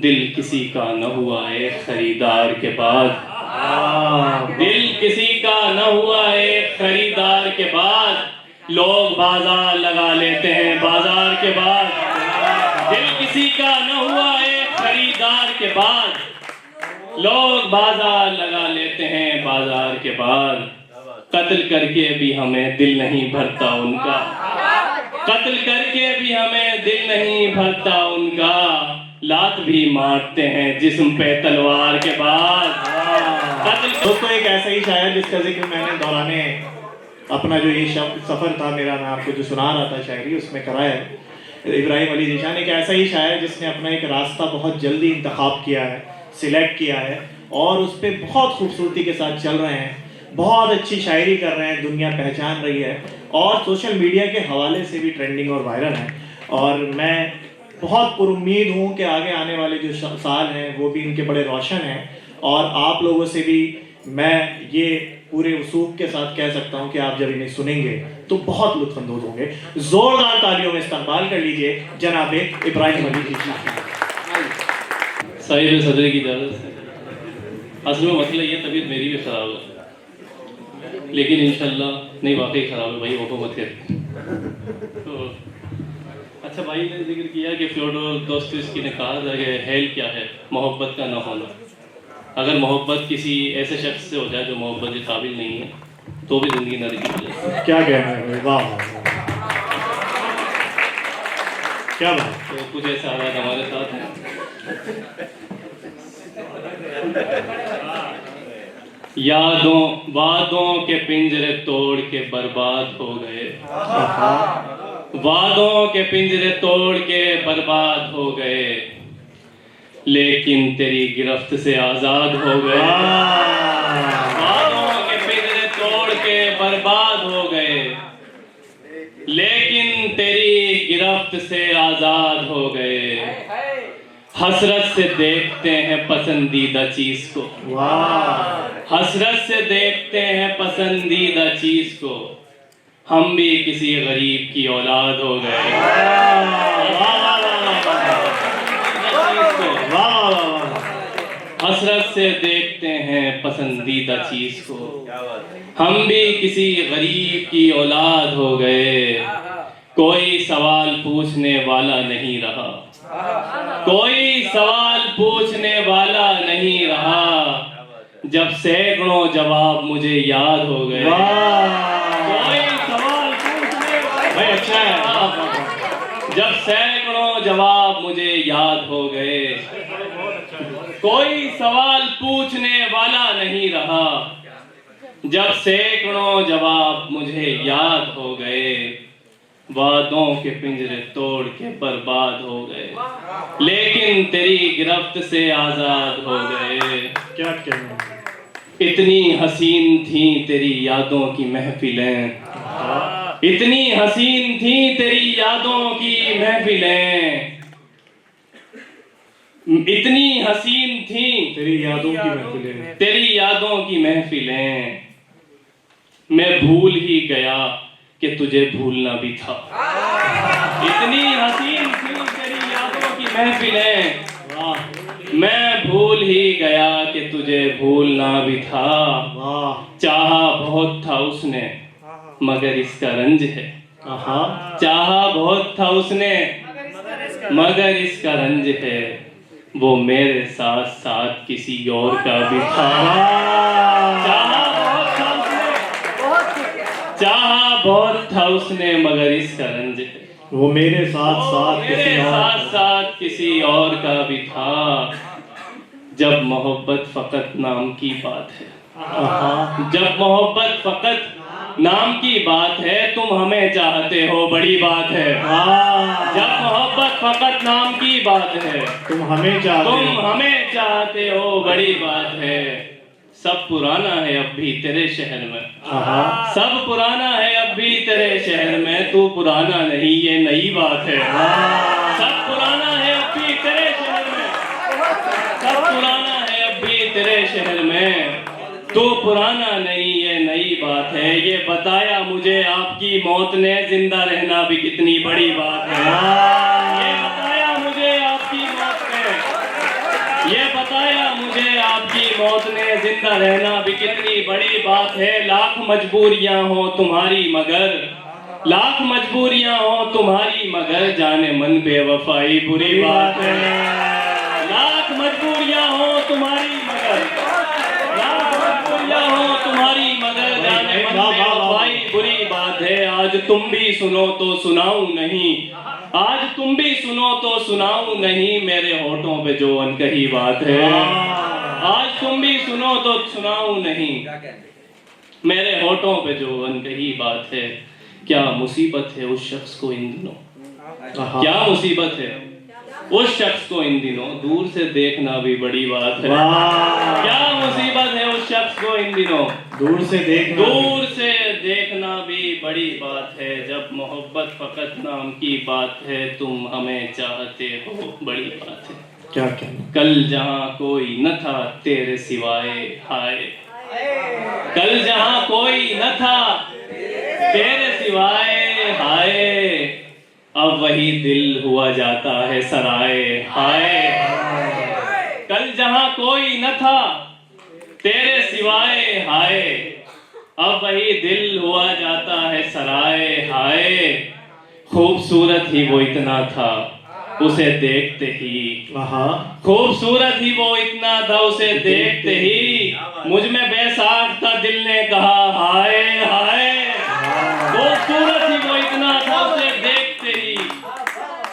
दिल किसी का न हुआ एक खरीदार के बाद, दिल किसी का न हुआ एक खरीदार के बाद लोग बाजार लगा लेते हैं बाजार के बाद। दिल किसी का न हुआ एक खरीदार के बाद लोग बाजार लगा लेते हैं बाजार के बाद। कत्ल करके भी हमें दिल नहीं भरता उनका, कत्ल करके भी हमें दिल नहीं भरता उनका। लात भी मारते हैं जिस्म पे तलवार के बाद। दोस्तों एक ऐसा ही शायर जिसका जिक्र मैंने दौराने अपना जो ये सफ़र था मेरा, मैं आपको जो सुना रहा था शायरी, उसमें करा है। इब्राहिम अली ज़ीशान एक ऐसा ही शायर जिसने अपना एक रास्ता बहुत जल्दी इंतखाब किया है, सिलेक्ट किया है और उस पर बहुत खूबसूरती के साथ चल रहे हैं, बहुत अच्छी शायरी कर रहे हैं, दुनिया पहचान रही है और सोशल मीडिया के हवाले से भी ट्रेंडिंग और वायरल है। और मैं बहुत पुरुम्मीद हूँ कि आगे आने वाले जो साल हैं वो भी इनके बड़े रोशन हैं और आप लोगों से भी मैं ये पूरे वसूख के साथ कह सकता हूँ कि आप जब इन्हें सुनेंगे तो बहुत लुत्फ़अंदोज़ होंगे। ज़ोरदार तालियों में इस्तक़बाल कर लीजिए जनाब इब्राहिम अली ज़ीशान। साहिब सदर की इजाज़त से। असल में मसला ये, तबीयत मेरी भी ख़राब है लेकिन इंशाल्लाह नहीं, वाकई ख़राब है भाई, वो मत कर। तो अच्छा भाई ने जिक्र किया कि फ्योडो दोस्तोव्स्की ने कहा था कि हेल क्या है, मोहब्बत का ना होना। अगर मोहब्बत किसी ऐसे शख्स से हो जाए जो मोहब्बत के काबिल नहीं है तो भी ज़िंदगी नरक की हो जाए। क्या कहना है, वाह क्या बात। तो कुछ ऐसे हालात हमारे साथ हैं। यादों वादों के पिंजरे तोड़ के बर्बाद हो गए, वादों के पिंजरे तोड़ के बर्बाद हो गए, लेकिन तेरी गिरफ्त से आजाद हो गए। वादों के पिंजरे तोड़ के बर्बाद हो गए, लेकिन तेरी गिरफ्त से आजाद हो गए। हसरत से देखते हैं पसंदीदा चीज को, हसरत से देखते हैं पसंदीदा चीज को, हम भी किसी गरीब की औलाद हो गए। हसरत से देखते हैं पसंदीदा चीज को, हम भी किसी गरीब की औलाद हो गए। कोई सवाल पूछने वाला नहीं रहा, कोई सवाल पूछने वाला नहीं रहा, जब सैकड़ों जवाब मुझे याद हो गए। कोई सवाल पूछने भाई अच्छा है, जब सैकड़ों जवाब मुझे याद हो गए। कोई सवाल पूछने वाला नहीं रहा, जब सैकड़ों जवाब मुझे याद हो गए। वादों के पिंजरे तोड़ के बर्बाद हो गए, लेकिन तेरी गिरफ्त से आजाद हो गए। क्या कहना, इतनी हसीन थी तेरी यादों की महफिलें, इतनी हसीन थी तेरी यादों की महफिलें, इतनी हसीन थी तेरी यादों की महफिलें, तेरी यादों की महफिलें। मैं भूल ही गया कि तुझे भूलना भी था। इतनी हसीन थी तेरी यादों की महफिलें, मैं भूल ही गया कि तुझे भूलना भी था। चाहा बहुत था उसने मगर इसका रंज है, चाहा बहुत था उसने मगर इसका रंज है। वो मेरे साथ साथ किसी और का भी था। चाहा बहुत था उसने मगर इसका रंज है। वो मेरे साथ साथ किसी और का भी था। जब मोहब्बत फकत नाम की बात है, जब मोहब्बत फकत नाम की बात है, तुम हमें चाहते हो बड़ी बात है। जब मोहब्बत फकत नाम की बात है, तुम हमें चाहते हो बड़ी बात है। सब पुराना है अब भी तेरे शहर में, सब पुराना है अब भी तेरे शहर में, तू पुराना नहीं ये नई बात है। सब पुराना है अब भी तेरे शहर में, सब पुराना है अब भी तेरे शहर में, तू पुराना नहीं ये नई बात है। ये बताया मुझे आपकी मौत ने, जिंदा रहना भी कितनी बड़ी बात है। ये बताया मुझे आपकी मौत ने, आपकी मौत ने जिंदा रहना भी कितनी बड़ी बात है। लाख मजबूरियां हो तुम्हारी मगर, लाख मजबूरियां हो तुम्हारी मगर, जाने मन बेवफाई बुरी बात है। लाख मजबूरियां हो तुम्हारी मगर, लाख मजबूरियां हो तुम्हारी मगर, जाने मन बेवफाई बुरी बात है। आज तुम भी सुनो तो सुनाऊं नहीं, आज तुम भी सुनो तो सुनाऊं नहीं, मेरे होठों पे जो अनकही बात है। आज तुम भी सुनो तो सुनाऊं नहीं, मेरे होठों पे जो अनकही बात है। क्या मुसीबत है उस शख्स को इन दिनों, क्या मुसीबत है उस शख्स को इन दिनों, दूर से देखना भी बड़ी बात है। क्या मुसीबत है उस शख्स को इन दिनों, दूर से देखना भी बड़ी बात है। जब मोहब्बत फकत नाम की बात है, तुम हमें चाहते हो बड़ी बात है। क्या क्या कल जहां कोई न था तेरे सिवाय, हाय कल जहां कोई न था तेरे सिवाय, हाय अब वही दिल हुआ जाता है सराय, हाय कल जहां कोई न था तेरे सिवाय, हाय अब वही दिल हुआ जाता है सराय, हाय खूबसूरत ही वो इतना था उसे देखते ही, खूबसूरत ही वो इतना था उसे देखते ही, मुझ में बेसाख था दिल ने कहा हाय हाय। खूबसूरत ही वो इतना था उसे देखते ही,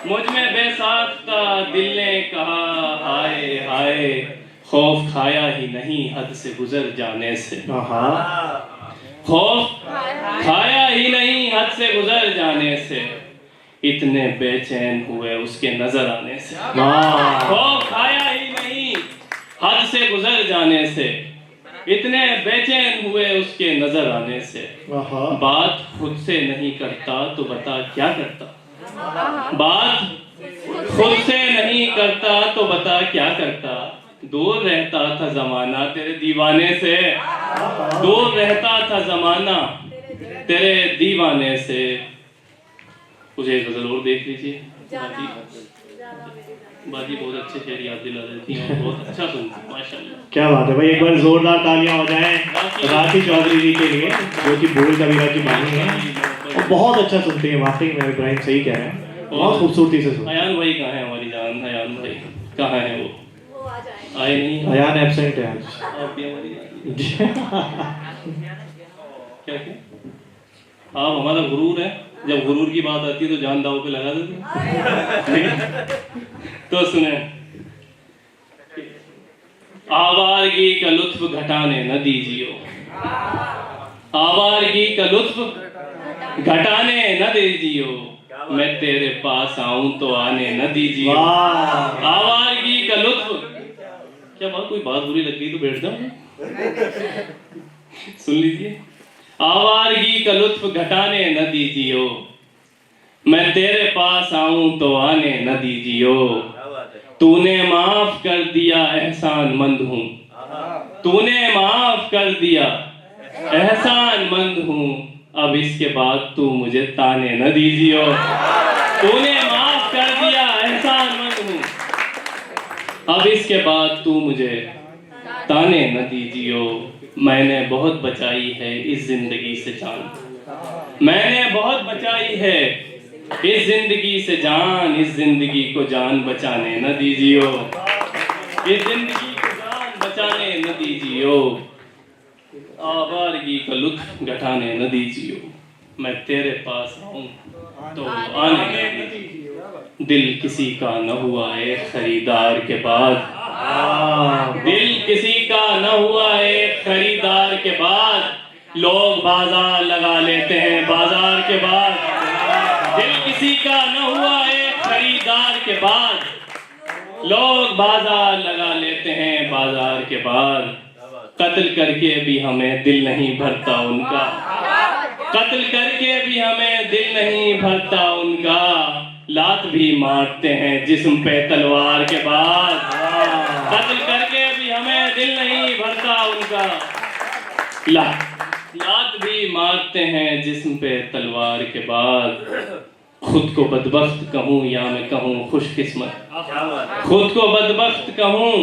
मुझ में बेसाख था दिल ने कहा हाय हाय। खौफ खाया ही नहीं हद से गुजर जाने से, खौफ खाया ही नहीं हद से गुजर जाने से, इतने बेचैन हुए उसके नजर आने से। खौफ खाया ही नहीं हद से गुजर जाने से, इतने बेचैन हुए उसके नजर आने से। बात खुद से नहीं करता तो बता क्या करता, बात खुद से नहीं करता तो बता क्या करता। दूर रहता था जमाना तेरे दीवाने से, दूर रहता था जमाना तेरे दीवाने से। मुझे एक गजल और देख लीजिए, बाजी बहुत अच्छे शेर याद दिला देती हैं, बहुत अच्छा सुनती हैं माशाल्लाह। क्या बात है भाई, एक बार जोरदार तालियां हो जाएं राखी चौधरी जी के लिए, जो कि बोल कबीरा की बानी है और बहुत अच्छा सुनती हैं। वाकई में इब्राहिम सही कह रहे हैं, बहुत खूबसूरती से सुनते हैं। अयान भाई कहाँ है हमारी जान, अयान भाई कहाँ है वो, आए नहीं, अयान एब्सेंट है आज। आप भी हमारी क्या क्या आप हमारा गुरूर है, जब गुरूर की बात आती है तो जान दाव पे लगा देते। तो सुने, आवारगी का लुत्फ घटाने न दीजियो, आवारगी का लुत्फ घटाने न दीजियो, मैं तेरे पास आऊं तो आने न दीजियो। आवारगी का लुत्फ, क्या बात कोई बात बुरी लग गई तो बैठ जाओ, सुन लीजिए। आवारगी का लुत्फ घटाने न दीजियो, मैं तेरे पास आऊं तो आने न दीजियो। तूने माफ कर दिया एहसान मंद हूँ, तूने माफ कर दिया एहसान मंद हूँ, अब इसके बाद तू मुझे ताने न दीजियो। तूने माफ कर दिया एहसान मंद हूँ, अब इसके बाद तू मुझे ताने न दीजियो। मैंने बहुत बचाई है इस जिंदगी से जान, मैंने बहुत बचाई है इस जिंदगी से जान, इस जिंदगी को जान बचाने न दीजियो, इस जिंदगी को जान बचाने न दीजियो। आवारगी का लुत्फ घटाने न दीजियो, मैं तेरे पास आऊं तो आने न दीजियो। दिल किसी का न हुआ एक खरीदार के बाद, दिल किसी का न हुआ एक खरीदार के बाद, लोग बाजार लगा लेते हैं बाजार के बाद। दिल किसी का न हुआ एक खरीदार के बाद, लोग बाजार लगा लेते हैं बाजार के बाद। कत्ल करके भी हमें दिल नहीं भरता उनका, कत्ल करके भी हमें दिल नहीं भरता उनका। लात भी मारते हैं जिस्म पे तलवार के बाद, कत्ल करके भी हमें दिल नहीं भरता उनका। लात भी मारते हैं जिस्म पे तलवार के बाद। खुद को बदबख्त कहूँ या मैं कहूँ खुशकिस्मत, खुद को बदबख्त कहूँ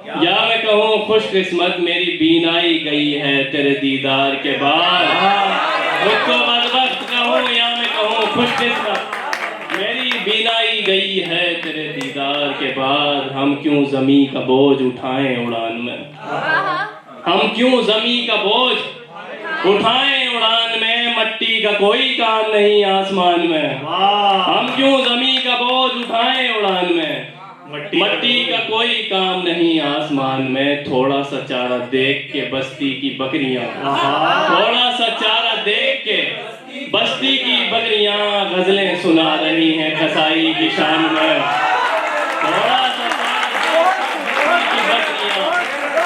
या मैं कहूँ खुशकिस्मत मेरी बीनाई गई है तेरे दीदार के बाद। खुद को बदबख्त कहूँ या मैं कहूँ खुशकिस्मत मेरी बीनाई गई है तेरे दीदार के बाद। हम क्यों ज़मीं का बोझ उठाएं उड़ान में, हम क्यों ज़मीं का बोझ उठाएं उड़ान में, मट्टी का कोई काम नहीं आसमान में। हम क्यों ज़मीं का बोझ उठाएं उड़ान में, मट्टी का कोई काम नहीं आसमान में। थोड़ा सा चारा देख के बस्ती की बकरियां, थोड़ा सा चारा देख के बस्ती की बकरियां गजलें सुना रही हैं कसाई की शान में। थोड़ा सा चारा देख के बस्ती की बकरियां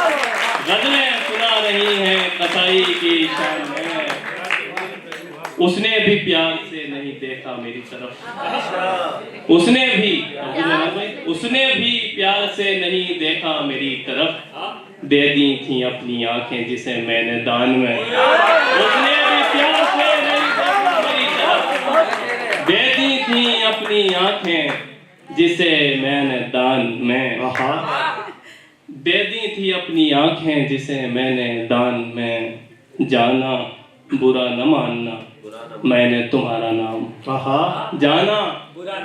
गजलें सुना रही हैं कसाई की शान में। उसने भी प्यार से नहीं देखा मेरी तरफ, उसने भी प्यार से नहीं देखा मेरी तरफ। दे दी थी अपनी आंखें जिसे मैंने दान में, उसने भी प्यार से नहीं देखा मेरी तरफ। दे दी थी अपनी आंखें जिसे मैंने दान में, दे दी थी अपनी आंखें जिसे मैंने दान में। जाना बुरा न मानना मैंने तुम्हारा नाम, जाना बुरा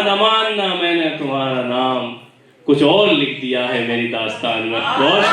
न मानना मैंने तुम्हारा नाम। कुछ और लिख दिया है मेरी दास्तान में। बहुत